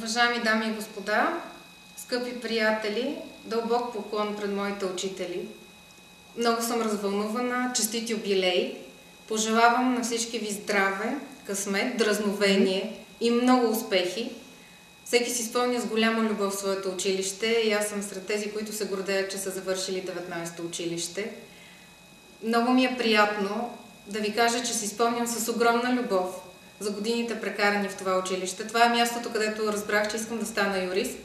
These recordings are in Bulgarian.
Уважаеми дами и господа, скъпи приятели, дълбок поклон пред моите учители. Много съм развълнувана, честит юбилей. Пожелавам на всички ви здраве, късмет, дразновение и много успехи. Всеки си спомня с голяма любов своето училище и аз съм сред тези, които се гордеят, че са завършили 19-то училище. Много ми е приятно да ви кажа, че си спомням с огромна любов за годините прекарани в това училище. Това е мястото, където разбрах, че искам да стана юрист.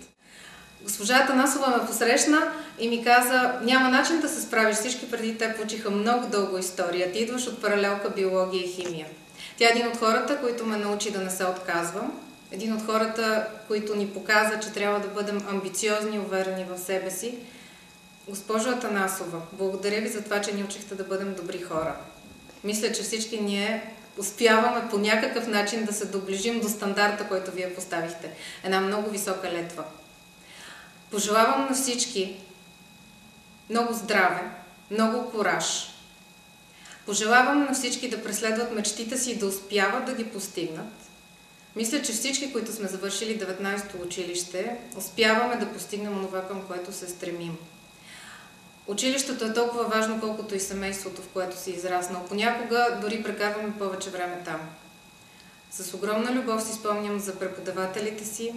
Госпожа Атанасова ме посрещна и ми каза: няма начин да се справиш, всички преди теб учиха много дълго история. Ти идваш от паралелка биология и химия. Тя е един от хората, които ме научи да не се отказвам. Един от хората, които ни показа, че трябва да бъдем амбициозни и уверени в себе си. Госпожо Атанасова, благодаря ви за това, че ни учихте да бъдем добри хора. Мисля, че всички ние успяваме по някакъв начин да се доближим до стандарта, който вие поставихте. Една много висока летва. Пожелавам на всички много здраве, много кураж. Пожелавам на всички да преследват мечтите си и да успяват да ги постигнат. Мисля, че всички, които сме завършили 19-то училище, успяваме да постигнем това, към което се стремим. Училището е толкова важно, колкото и семейството, в което си израснал. Понякога дори прекарваме повече време там. С огромна любов си спомням за преподавателите си,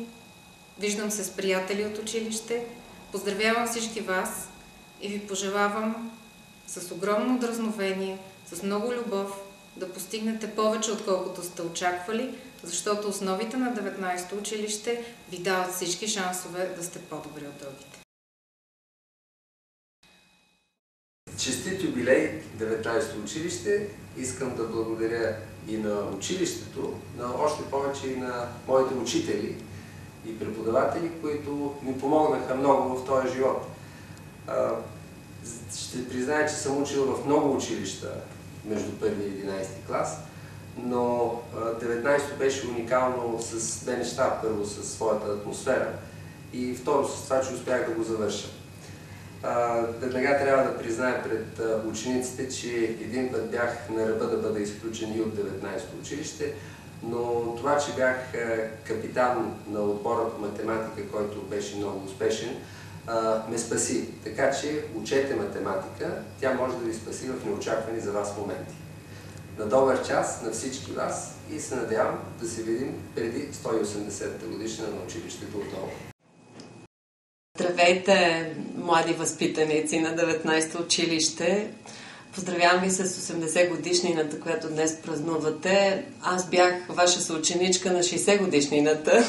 виждам се с приятели от училище, поздравявам всички вас и ви пожелавам с огромно дразновение, с много любов да постигнете повече, отколкото сте очаквали, защото основите на 19-то училище ви дават всички шансове да сте по-добри от другите. Честит юбилей 19-то училище! Искам да благодаря и на училището, но още повече и на моите учители и преподаватели, които ми помогнаха много в този живот. Ще призная, че съм учил в много училища между първи и 11 клас, но 19-то беше уникално с две неща. Първо, със своята атмосфера и второ, с това, че успях да го завърша. Веднага трябва да призная пред учениците, че един път бях на ръба да бъда изключен и от 19-то училище, но това, че бях капитан на отбора по математика, който беше много успешен, ме спаси. Така че учете математика, тя може да ви спаси в неочаквани за вас моменти. На добър час на всички вас и се надявам да се видим преди 180-та годишнина на училището отново. Здравейте, млади възпитаници на 19-то училище! Поздравявам ви с 80 годишнината, която днес празнувате. Аз бях ваша съученичка на 60 годишнината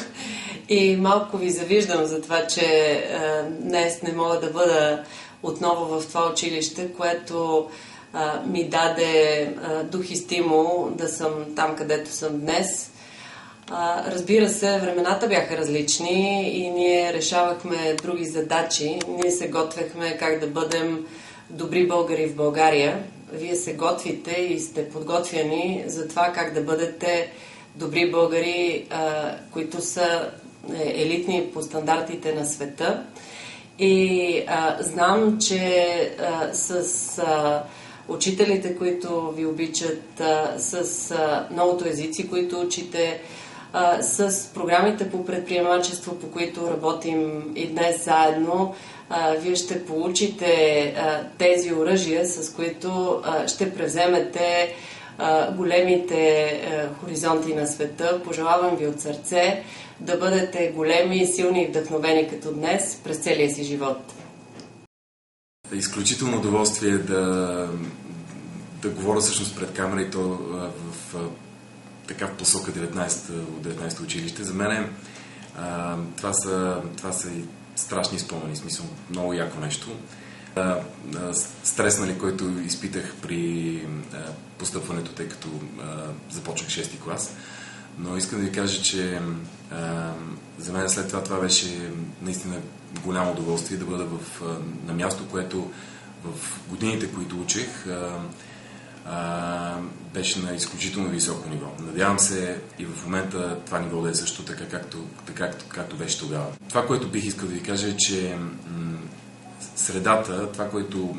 и малко ви завиждам за това, че днес не мога да бъда отново в това училище, което ми даде дух и стимул да съм там, където съм днес. Разбира се, времената бяха различни и ние решавахме други задачи. Ние се готвехме как да бъдем добри българи в България. Вие се готвите и сте подготвяни за това как да бъдете добри българи, които са елитни по стандартите на света. И знам, че с учителите, които ви учат, с многото езици, които учите, с програмите по предприемачество, по които работим и днес заедно, вие ще получите тези оръжия, с които ще превземете големите хоризонти на света. Пожелавам ви от сърце да бъдете големи, силни и вдъхновени като днес през целия си живот. Изключително удоволствие да говоря всъщност пред камера и то в така в посока 19-то училище. За мен това са и страшни спомени, смисъл много яко нещо. Стрес, който изпитах при постъпването, тъй като започнах 6-ти клас. Но искам да ви кажа, че за мен след това беше наистина голямо удоволствие да бъда на място, което в годините, които учих, беше на изключително високо ниво. Надявам се и в момента това ниво да е също така, както беше тогава. Това, което бих искал да ви кажа е, че средата, това, което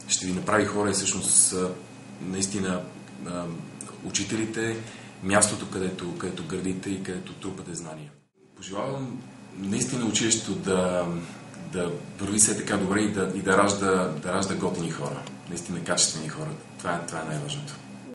ще ви направи хора е всъщност наистина учителите, мястото, където градите и където трупате знания. Пожелавам наистина училището да върви все така добре и да ражда готини хора. Наистина качествени хора. Това е най-важното.